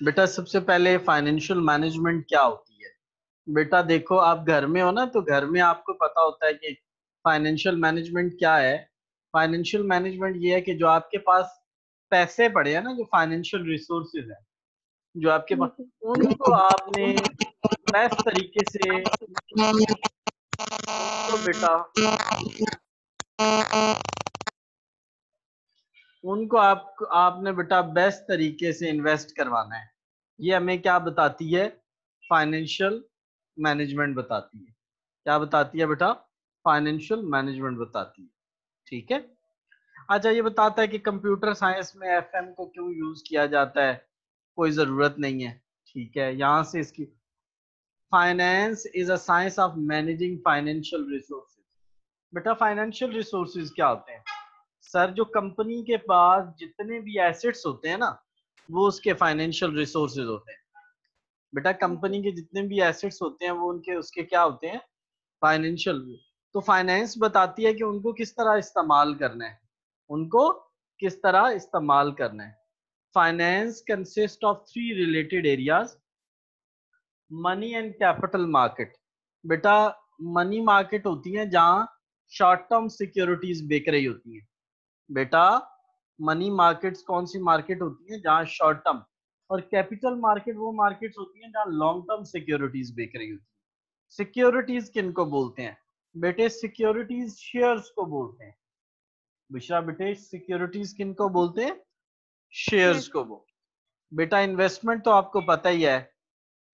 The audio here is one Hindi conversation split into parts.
बेटा सबसे पहले फाइनेंशियल मैनेजमेंट क्या होती है। बेटा देखो, आप घर में हो ना, तो घर में आपको पता होता है कि फाइनेंशियल मैनेजमेंट क्या है। फाइनेंशियल मैनेजमेंट ये है कि जो आपके पास पैसे पड़े हैं ना, जो फाइनेंशियल रिसोर्सेज है, जो आपके जी पास, सर। उनको आपने बेस्ट तरीके से, उनको बेटा, उनको आपने बेटा बेस्ट तरीके से इन्वेस्ट करवाना है। ये हमें क्या बताती है, फाइनेंशियल मैनेजमेंट बताती है। क्या बताती है बेटा, फाइनेंशियल मैनेजमेंट बताती है। ठीक है। अच्छा, ये बताता है कि कंप्यूटर साइंस में एफएम को क्यों यूज किया जाता है। कोई जरूरत नहीं है। ठीक है, यहां से इसकी, finance is a science of managing financial resources. बेटा फाइनेंशियल रिसोर्सेज क्या होते हैं सर? जो कंपनी के पास जितने भी एसेट्स होते हैं ना, वो उसके फाइनेंशियल रिसोर्सेज होते हैं। बेटा जी सर। कंपनी के जितने भी एसेट्स होते हैं वो उनके उसके क्या होते हैं, फाइनेंशियल। तो फाइनेंस बताती है कि उनको किस तरह इस्तेमाल करना है, उनको किस तरह इस्तेमाल करना है। Finance consist of three related areas, money and capital market. बेटा मनी मार्केट होती है जहां शॉर्ट टर्म सिक्योरिटीज बिक रही होती हैं। बेटा मनी मार्केट्स कौन सी मार्केट होती है, जहां शॉर्ट टर्म। और कैपिटल मार्केट वो मार्केट्स होती हैं जहां लॉन्ग टर्म सिक्योरिटीज बिक रही होती है। सिक्योरिटीज किनको बोलते हैं बेटे? सिक्योरिटीज शेयर्स को बोलते हैं। बुशरा बेटे, सिक्योरिटीज किनको बोलते हैं? Shares yes. को बेटा इन्वेस्टमेंट तो आपको पता ही है।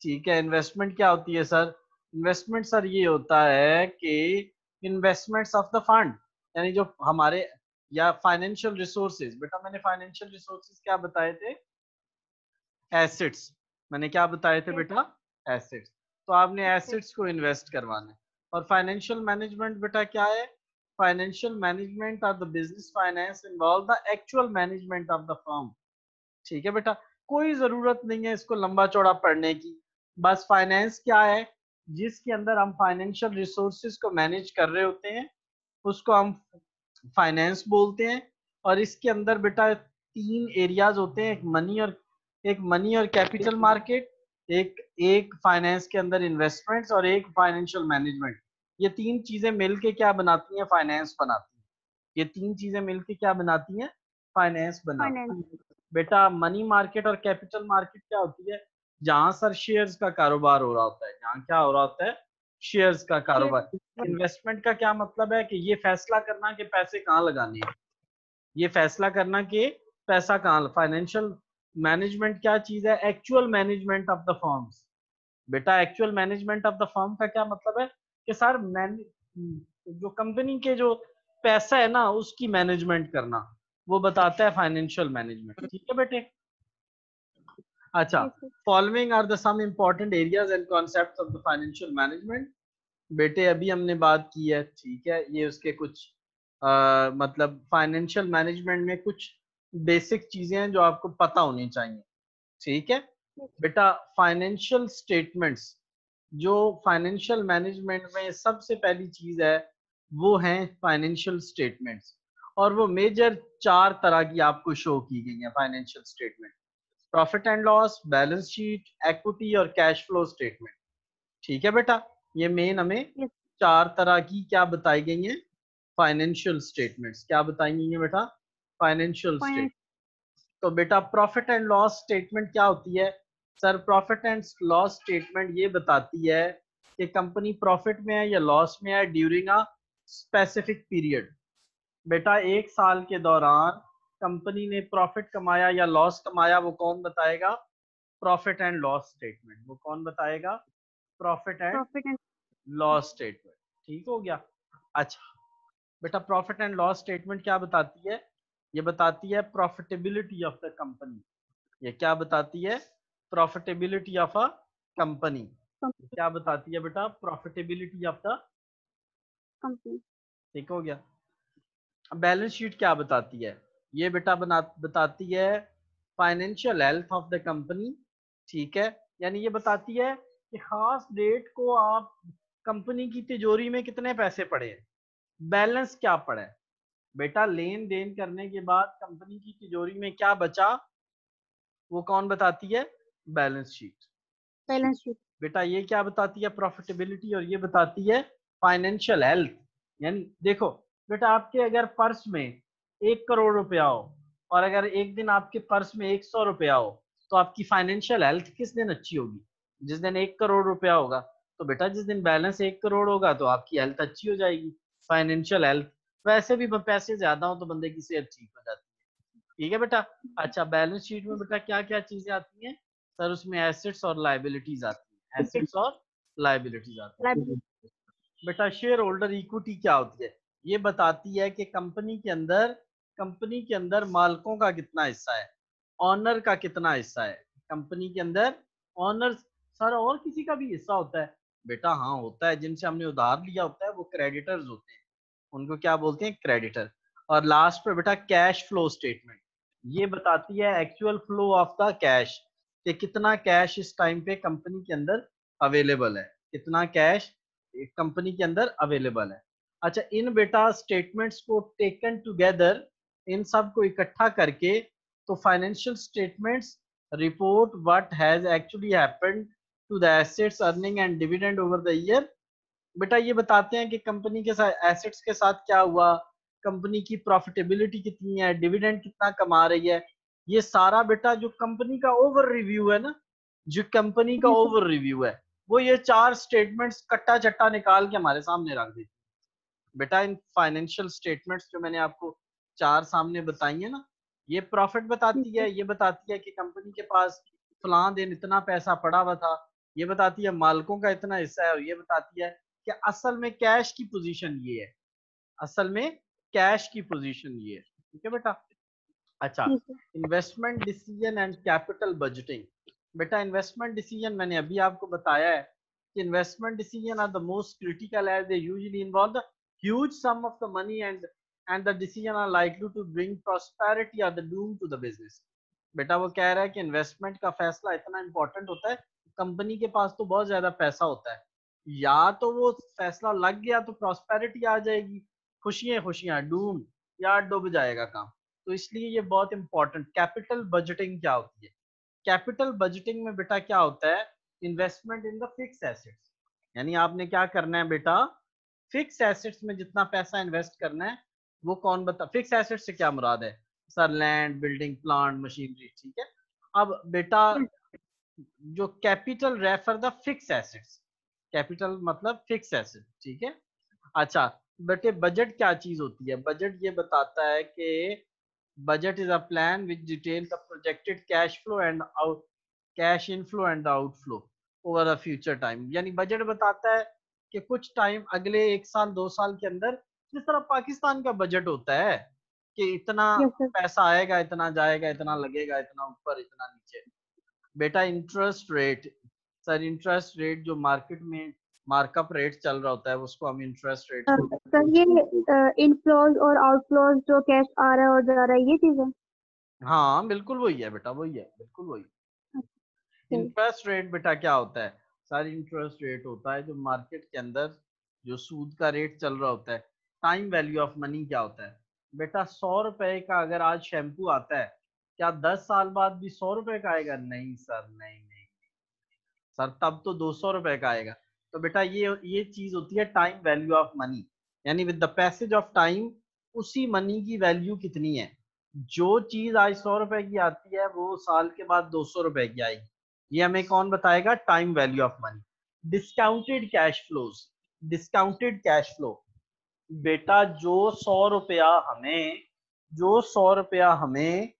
ठीक है, इन्वेस्टमेंट क्या होती है सर? इन्वेस्टमेंट सर ये होता है कि इन्वेस्टमेंट्स ऑफ द फंड, यानी जो हमारे, या फाइनेंशियल रिसोर्सेज। बेटा मैंने फाइनेंशियल रिसोर्सेज क्या बताए थे? एसेट्स। मैंने क्या बताए थे यस। बेटा? एसेट्स। तो आपने अच्छा। एसेट्स को इन्वेस्ट करवाना है। और फाइनेंशियल मैनेजमेंट बेटा क्या है? Financial management of the business finance involve the actual management of the firm. ठीक है बेटा, कोई जरूरत नहीं है इसको लंबा चौड़ा पढ़ने की। बस फाइनेंस क्या है, जिसके अंदर हम फाइनेंशियल रिसोर्सेज को मैनेज कर रहे होते हैं, उसको हम फाइनेंस बोलते हैं। और इसके अंदर बेटा तीन एरियाज होते हैं, एक मनी और कैपिटल मार्केट, एक एक फाइनेंस के अंदर इन्वेस्टमेंट्स, और एक फाइनेंशियल मैनेजमेंट। ये तीन चीजें मिलके क्या बनाती हैं? फाइनेंस बनाती हैं। ये तीन चीजें मिलके क्या बनाती हैं? फाइनेंस बनाती फाइनेंस। हैं। बेटा मनी मार्केट और कैपिटल मार्केट क्या होती है? जहां सर शेयर्स का कारोबार हो रहा होता है, जहां क्या हो रहा होता है? शेयर्स का कारोबार। शेयर। इन्वेस्टमेंट का क्या मतलब है कि ये फैसला करना कि पैसे कहाँ लगाने हैं, ये फैसला करना कि पैसा कहाँ। फाइनेंशियल मैनेजमेंट क्या चीज है? Actual management of the firms. बेटा actual management of the firm का क्या मतलब है कि सर जो कंपनी के जो पैसा है ना, उसकी मैनेजमेंट करना, वो बताता है फाइनेंशियल मैनेजमेंट। ठीक है बेटे। अच्छा, yes sir. Following are the some important areas and concepts of the financial management. बेटे अभी हमने बात की है, ठीक है, ये उसके कुछ मतलब फाइनेंशियल मैनेजमेंट में कुछ बेसिक चीजें हैं जो आपको पता होनी चाहिए। ठीक है बेटा, फाइनेंशियल स्टेटमेंट्स, जो फाइनेंशियल मैनेजमेंट में सबसे पहली चीज है, वो है फाइनेंशियल स्टेटमेंट्स। और वो मेजर चार तरह की आपको शो की गई है financial statement: profit and loss, balance sheet, equity और कैश फ्लो स्टेटमेंट। ठीक है बेटा, ये मेन हमें यस। चार तरह की क्या बताई गई हैं? Financial statements. क्या बताई गई हैं बेटा? Financial finance. स्टेट। तो बेटा प्रॉफिट एंड लॉस स्टेटमेंट क्या होती है sir? Profit and loss statement ये बताती है कि कंपनी प्रॉफिट में है या लॉस में है ड्यूरिंग अ स्पेसिफिक पीरियड। बेटा एक साल के दौरान कंपनी ने प्रॉफिट कमाया या लॉस कमाया, वो कौन बताएगा? Profit and loss statement. वो कौन बताएगा? Profit and profit and. Loss statement. ठीक हो गया। अच्छा बेटा, प्रॉफिट एंड लॉस स्टेटमेंट क्या बताती है? ये बताती है प्रॉफिटेबिलिटी ऑफ द कंपनी। ये क्या बताती है? Profitability of a company. क्या बताती है बेटा? Profitability of the. कंपनी। ठीक हो गया। बैलेंस शीट क्या बताती है? ये बेटा बताती है financial health of the company. ठीक है, यानी ये बताती है कि खास डेट को आप कंपनी की तिजोरी में कितने पैसे पड़े हैं, बैलेंस क्या पड़ा है। बेटा लेन देन करने के बाद कंपनी की तिजोरी में क्या बचा, वो कौन बताती है? Balance sheet. Balance sheet. बेटा ये क्या बताती है, प्रॉफिटेबिलिटी, और ये बताती है फाइनेंशियल हेल्थ। यानी देखो बेटा, आपके अगर पर्स में 1 करोड़ रुपया हो और अगर एक दिन आपके पर्स में 100 रुपया हो, तो आपकी फाइनेंशियल हेल्थ किस दिन अच्छी होगी? जिस दिन 1 करोड़ रुपया होगा। तो बेटा जिस दिन बैलेंस 1 करोड़ होगा तो आपकी हेल्थ अच्छी हो जाएगी, फाइनेंशियल हेल्थ। वैसे भी पैसे ज्यादा हो तो बंदे की सेहत ठीक हो जाती है। ठीक है बेटा। अच्छा, बैलेंस शीट में बेटा क्या क्या चीजें आती हैं? सर उसमें एसेट्स और लाइबिलिटीज आती हैं, एसेट्स और लाइबिलिटीज आती लाइबिलिटी। हैं। बेटा शेयर होल्डर इक्विटी क्या होती है? ये बताती है कि कंपनी के अंदर मालिकों का कितना हिस्सा है, ऑनर का कितना हिस्सा है कंपनी के अंदर। ऑनर सर और किसी का भी हिस्सा होता है? बेटा हाँ होता है, जिनसे हमने उधार लिया होता है वो क्रेडिटर्स होते हैं, उनको क्या बोलते हैं, क्रेडिटर। और लास्ट पे बेटा कैश फ्लो स्टेटमेंट, ये बताती है actual flow of the cash, कि कितना कैश इस टाइम पे कंपनी के अंदर अवेलेबल है, कितना कैश कंपनी के अंदर अवेलेबल है। अच्छा, इन बेटा स्टेटमेंट्स को टेकन टुगेदर, इन सब को इकट्ठा करके, तो financial statements report what has actually happened to the assets, earning and dividend over the year. बेटा ये बताते हैं कि कंपनी के साथ एसेट्स के साथ क्या हुआ, कंपनी की प्रॉफिटेबिलिटी कितनी है, डिविडेंड कितना कमा रही है। ये सारा बेटा जो कंपनी का ओवर रिव्यू है ना, जो कंपनी का जी सर। ओवर रिव्यू है, वो ये 4 स्टेटमेंट्स कट्टा चट्टा निकाल के हमारे सामने रख देती है। बेटा इन फाइनेंशियल स्टेटमेंट्स जो मैंने आपको 4 सामने बताई है ना, ये प्रॉफिट जी बताती सर। है, ये बताती है कि कंपनी के पास फलां दिन इतना पैसा पड़ा हुआ था, ये बताती है मालिकों का इतना हिस्सा है, और ये बताती है कि असल में कैश की पोजीशन ये है, असल में कैश की पोजीशन ये है। ठीक है बेटा। अच्छा, जी sir. Investment decision and capital budgeting. बेटा इन्वेस्टमेंट डिसीजन मैंने अभी आपको बताया है कि investment decision are the most critical as they usually involve the huge sum of the money and the decision are likely to bring prosperity और the doom to the business. बेटा वो कह रहा है कि इन्वेस्टमेंट का फैसला इतना इंपॉर्टेंट होता है, कंपनी के पास तो बहुत ज्यादा पैसा होता है, या तो वो फैसला लग गया तो प्रॉस्पेरिटी आ जाएगी, खुशियां खुशियां, डूम, या डूब जाएगा काम। तो इसलिए ये बहुत इंपॉर्टेंट। कैपिटल बजटिंग क्या होती है? कैपिटल बजटिंग में बेटा क्या होता है, investment in the fix assets. यानी आपने क्या करना है बेटा, फिक्स एसेट्स में जितना पैसा इन्वेस्ट करना है, वो कौन बता, फिक्स एसेट्स से क्या मुराद है? Sir land, building, plant, machinery. ठीक है। अब बेटा जो capital refer the fix assets, capital मतलब फिक्स एसेट। ठीक है। अच्छा बेटे बजट क्या चीज होती है? बजट ये बताता है कि budget is a plan which details the projected cash flow and out cash inflow and the outflow over a future time। यानी बजट बताता है कि कुछ टाइम, अगले 1 साल 2 साल के अंदर, जिस तरह पाकिस्तान का बजट होता है कि इतना यस सर। पैसा आएगा, इतना जाएगा, इतना लगेगा, इतना ऊपर, इतना नीचे। बेटा interest rate, sir interest rate जो मार्केट में मार्कअप रेट चल रहा होता है उसको हम इंटरेस्ट रेट बोलते सर ये इनफ्लोज और आउटफ्लोज जो कैश आ रहा है और जा रहा है, ये चीज है। हैं। हाँ बिल्कुल वही है बेटा, वही है, बिल्कुल वही। सही। इंटरेस्ट रेट बेटा क्या होता है? सर इंटरेस्ट रेट होता है जो मार्केट के अंदर जो सूद का रेट चल रहा होता है। टाइम वैल्यू ऑफ मनी क्या होता है? बेटा 100 रुपए का अगर आज शैम्पू आता है, क्या 10 साल बाद भी 100 रुपए का आएगा? नहीं सर, नहीं नहीं सर, तब तो 200 रुपए का आएगा। तो बेटा ये चीज होती है टाइम वैल्यू ऑफ मनी। यानी with the passage of time उसी मनी की वैल्यू कितनी है। जो चीज आज 100 रुपए की आती है वो साल के बाद 200 रुपए की आएगी। ये हमें कौन बताएगा? Time value of money. Discounted cash flows, discounted cash flow. बेटा जो 100 रुपया हमें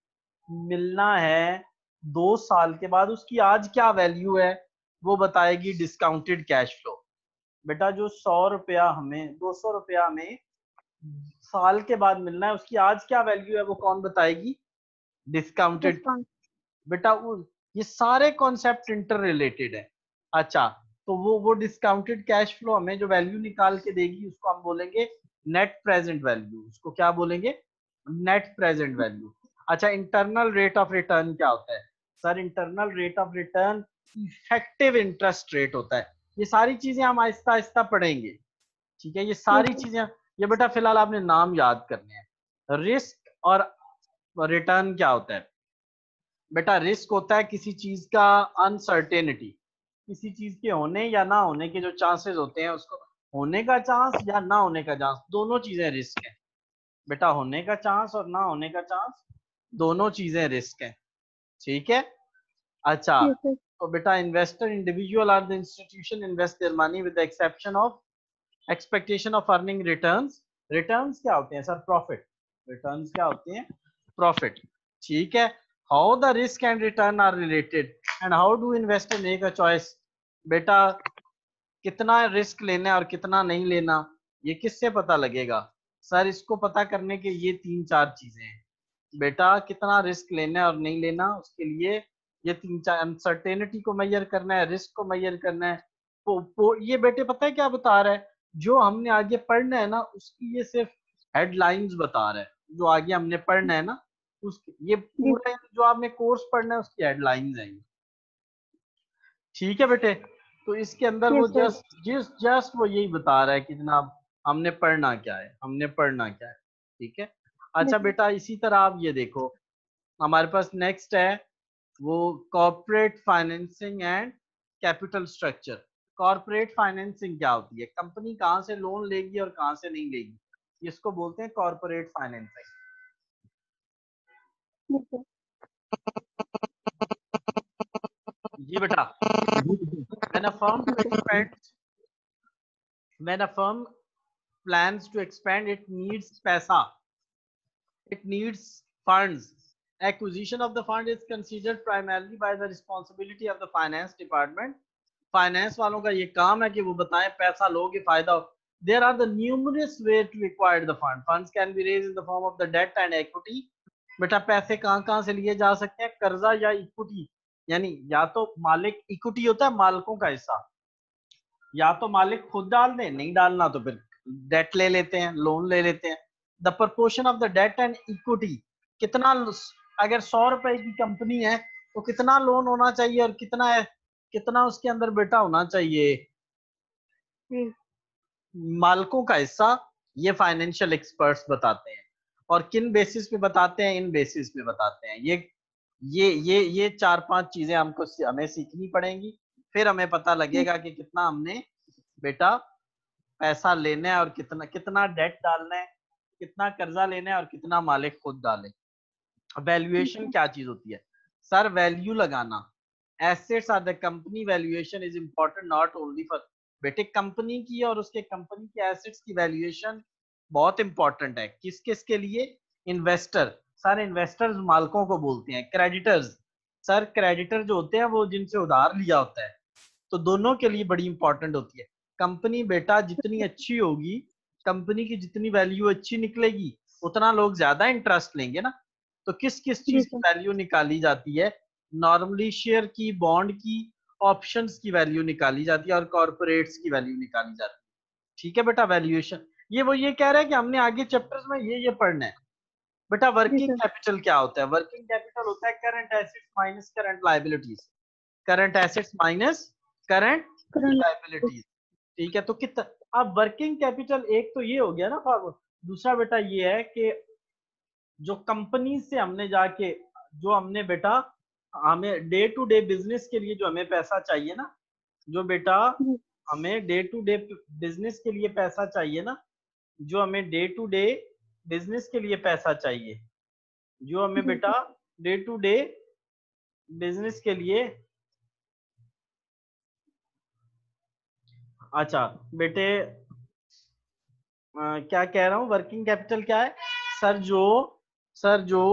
मिलना है 2 साल के बाद, उसकी आज क्या वैल्यू है, वो बताएगी डिस्काउंटेड कैश फ्लो। बेटा जो 100 रुपया हमें 200 रुपया हमें साल के बाद मिलना है, उसकी आज क्या वैल्यू है, वो कौन बताएगी? डिस्काउंटेड। डिस्काउंट। बेटा ये सारे कॉन्सेप्ट इंटर रिलेटेड है। अच्छा, तो वो डिस्काउंटेड कैश फ्लो हमें जो वैल्यू निकाल के देगी उसको हम बोलेंगे नेट प्रेजेंट वैल्यू। उसको क्या बोलेंगे? Net present value. अच्छा, इंटरनल रेट ऑफ रिटर्न क्या होता है? Sir internal rate of return effective interest rate होता है। ये सारी चीजें हम आहिस्ता आहिस्ता पढ़ेंगे। ठीक है, ये सारी चीजें, ये बेटा फिलहाल आपने नाम याद करने हैं। रिस्क और रिटर्न क्या होता है? बेटा रिस्क होता है किसी चीज का अनसर्टेनिटी, किसी चीज के होने या ना होने के जो चांसेस होते हैं, उसको होने का चांस या ना होने का चांस, दोनों चीजें रिस्क है बेटा। होने का चांस और ना होने का चांस, दोनों चीजें रिस्क है। ठीक है। अच्छा, Yes, sir. तो बेटा investor individual or the institution invest their money with the exception of expectation of earning returns. Returns क्या होते हैं सर? प्रॉफिट। रिटर्न्स क्या होते हैं? प्रॉफिट। ठीक है। How the risk and return are related and how do investor make a choice? बेटा कितना रिस्क लेना है और कितना नहीं लेना, ये किससे पता लगेगा? सर इसको पता करने के ये 3-4 चीजें हैं बेटा। कितना रिस्क लेना है और नहीं लेना, उसके लिए ये 3-4 अनसर्टेनिटी को मेजर करना है, रिस्क को मेजर करना है। ये बेटे पता है क्या बता रहा है? जो हमने आगे पढ़ना है ना, उसकी ये सिर्फ हेडलाइंस बता रहा है। जो आगे हमने पढ़ना है ना, उस ये Yes, पूरा जो आपने कोर्स पढ़ना है उसकी हेडलाइंस है ये। ठीक है बेटे। तो इसके अंदर वो yes, sir. जस्ट वो यही बता रहा है कि जनाब हमने पढ़ना क्या है, हमने पढ़ना क्या है। ठीक है। अच्छा Yes, बेटा इसी तरह आप ये देखो, हमारे पास नेक्स्ट है वो corporate financing and capital structure. Corporate financing क्या होती है? कंपनी कहाँ से लोन लेगी और कहाँ से नहीं लेगी, इसको बोलते हैं कॉर्पोरेट फाइनेंसिंग। yes, sir. जी बेटा, when a firm to expand when a firm plans to expand, it needs paisa, it needs funds. Acquisition of the fund is considered primarily by the responsibility of the finance department. Finance वालों का ये काम है कि वो बताएं पैसा लोगे फायदा हो। There are the numerous way to acquire the fund, funds can be raise in the form of the debt and equity. बेटा पैसे कहाँ कहाँ से लिए जा सकते हैं? कर्जा या इक्विटी, यानी या तो मालिक इक्विटी होता है मालिकों का हिस्सा, या तो मालिक खुद डाल दे, नहीं डालना तो फिर डेट ले लेते हैं, लोन ले लेते हैं। The proportion of the debt and equity, कितना, अगर 100 रुपए की कंपनी है तो कितना लोन होना चाहिए और कितना है, कितना उसके अंदर बेटा होना चाहिए Yes, मालिकों का हिस्सा। ये फाइनेंशियल एक्सपर्ट्स बताते हैं। और किन बेसिस पे बताते हैं? इन बेसिस पे बताते हैं। ये 4-5 चीजें हमको हमें सीखनी पड़ेंगी, फिर हमें पता yes, लगेगा कि कितना हमने बेटा पैसा लेना है और कितना कितना डेट डालना है, कितना कर्जा लेना है और कितना मालिक खुद डाले। yes, valuation sir. क्या चीज होती है? सर वैल्यू लगाना। Assets are the company valuation is important not only for, बेटे कंपनी की और उसके कंपनी के एसेट्स की वैल्यूएशन बहुत इंपॉर्टेंट है। किस किस के लिए? इन्वेस्टर, सर इन्वेस्टर्स मालिकों को बोलते हैं। क्रेडिटर्स, सर क्रेडिटर जो होते हैं वो जिनसे उधार लिया होता है, तो दोनों के लिए बड़ी इंपॉर्टेंट होती है। कंपनी बेटा जितनी अच्छी होगी, कंपनी की जितनी वैल्यू अच्छी निकलेगी, उतना लोग ज्यादा इंटरेस्ट लेंगे ना। तो किस किस चीज Yes, की sir. वैल्यू निकाली जाती है? नॉर्मली शेयर की, बॉन्ड की, ऑप्शंस की वैल्यू निकाली जाती है और कॉर्पोरेट्स की वैल्यू निकाली जाती है। ठीक है बेटा। वैल्यूएशन ये कह रहा है कि हमने आगे चैप्टर्स में ये पढ़ना है। बेटा Yes, वर्किंग sir. कैपिटल क्या होता है? वर्किंग कैपिटल होता है current assets minus current liabilities, current assets minus current Current. Liabilities. ठीक है। तो कितना, अब वर्किंग कैपिटल एक तो ये हो गया ना फागुन, दूसरा बेटा ये है कि जो कंपनी से हमने जाके, जो हमने बेटा, हमें डे टू डे बिजनेस के लिए जो हमें पैसा चाहिए ना, जो बेटा Yes, हमें डे टू डे बिजनेस के लिए पैसा चाहिए ना, जो हमें डे टू डे बिजनेस के लिए पैसा चाहिए, जो हमें yes, बेटा sir. Day to day business के लिए, अच्छा बेटे क्या कह रहा हूँ, वर्किंग कैपिटल क्या है? सर जो सर जो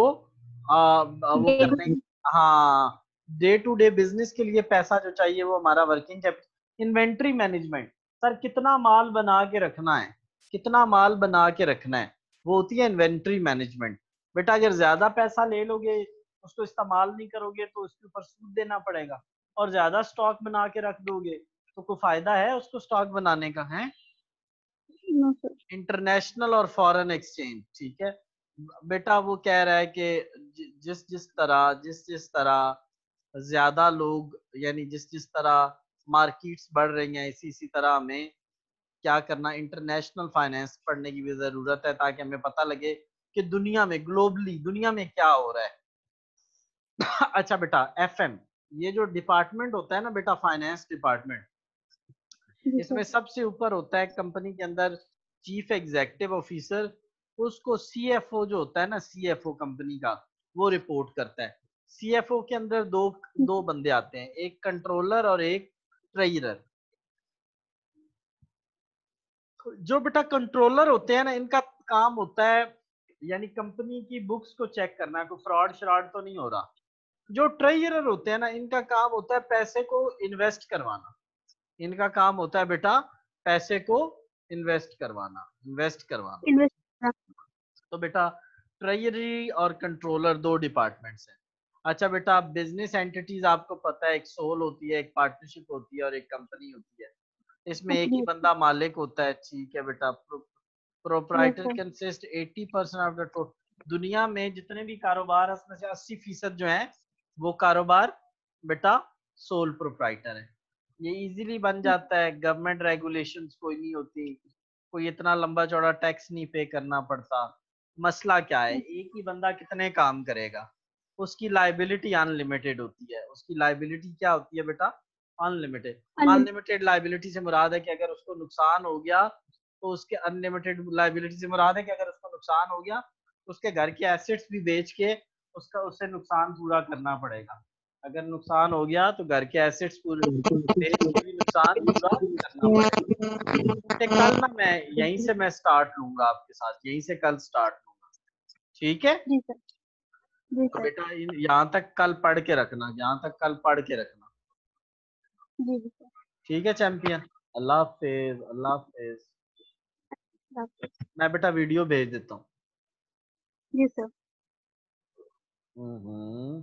वो Day करने, हाँ, डे टू डे बिजनेस के लिए पैसा जो चाहिए वो हमारा working capital. Inventory management, sir कितना माल बना के रखना है, कितना माल बना के रखना है, वो होती है इन्वेंट्री मैनेजमेंट। बेटा अगर ज्यादा पैसा ले लोगे, उसको इस्तेमाल नहीं करोगे तो उसके ऊपर सूद देना पड़ेगा, और ज्यादा स्टॉक बना के रख दोगे तो कोई फायदा है उसको स्टॉक बनाने का? है no, sir. इंटरनेशनल और फॉरेन एक्सचेंज। ठीक है। बेटा वो कह रहा है कि जिस जिस तरह ज्यादा लोग, यानी जिस जिस तरह मार्केट्स बढ़ रही हैं, इसी इसी तरह हमें क्या करना, इंटरनेशनल फाइनेंस पढ़ने की भी जरूरत है, ताकि हमें पता लगे कि दुनिया में, ग्लोबली दुनिया में क्या हो रहा है। अच्छा बेटा, एफएम, ये जो डिपार्टमेंट होता है ना बेटा, फाइनेंस डिपार्टमेंट, जी इसमें सर। सबसे ऊपर होता है कंपनी के अंदर चीफ एग्जीक्यूटिव ऑफिसर। उसको सीएफओ जो होता है ना, सीएफओ कंपनी का, वो रिपोर्ट करता है। सीएफओ के अंदर दो दो बंदे आते हैं, एक कंट्रोलर और एक ट्रेजरर। जो बेटा कंट्रोलर होते हैं ना, इनका काम होता है यानी कंपनी की बुक्स को चेक करना, कोई फ्रॉड श्रॉड तो नहीं हो रहा। जो ट्रेजरर होते हैं ना, इनका काम होता है पैसे को इन्वेस्ट करवाना। इनका काम होता है बेटा पैसे को इन्वेस्ट करवाना। इन्वेस्ट। तो बेटा ट्रेजरी और कंट्रोलर दो डिपार्टमेंट्स हैं। अच्छा बेटा, बिजनेस एंटिटीज आपको पता है, एक सोल होती है, एक पार्टनरशिप होती है और एक कंपनी होती है। इसमें एक ही कंपनी। बंदा मालिक होता है, ठीक है बेटा। Yes proprietor sir. Consist 80% of the total. दुनिया में जितने भी कारोबार है उसमें से 80% जो है वो कारोबार बेटा सोल प्रोप्राइटर है। ये इजीली बन जाता है, गवर्नमेंट रेगुलेशंस कोई नहीं होती, कोई इतना लंबा चौड़ा टैक्स नहीं पे करना पड़ता। मसला क्या है, एक ही बंदा कितने काम करेगा। उसकी लाइबिलिटी अनलिमिटेड होती है। उसकी लाइबिलिटी क्या होती है बेटा? अनलिमिटेड। अनलिमिटेड। अनलिमिटेड लाइबिलिटी से मुराद है कि अगर उसको नुकसान हो गया तो उसके, अनलिमिटेड लाइबिलिटी से मुराद है कि अगर उसको नुकसान हो गया तो उसके घर के एसेट्स भी बेच के उसका उससे नुकसान पूरा करना पड़ेगा। अगर नुकसान हो गया तो घर के एसेट्स पूरे बेच के भी नुकसान पूरा करना पड़ेगा। बेटे कल ना मैं यहीं से मैं स्टार्ट लूंगा आपके साथ, यहीं से कल स्टार्ट लूंगा, ठीक है? जी सर। जी तो सर। बेटा यहाँ तक कल पढ़ के रखना, यहाँ तक कल पढ़ के रखना, जी जी सर। ठीक है चैंपियन? अल्लाह हाफिज, अल्लाह हाफिज। मैं बेटा वीडियो भेज देता हूँ। जी सर। हम्म।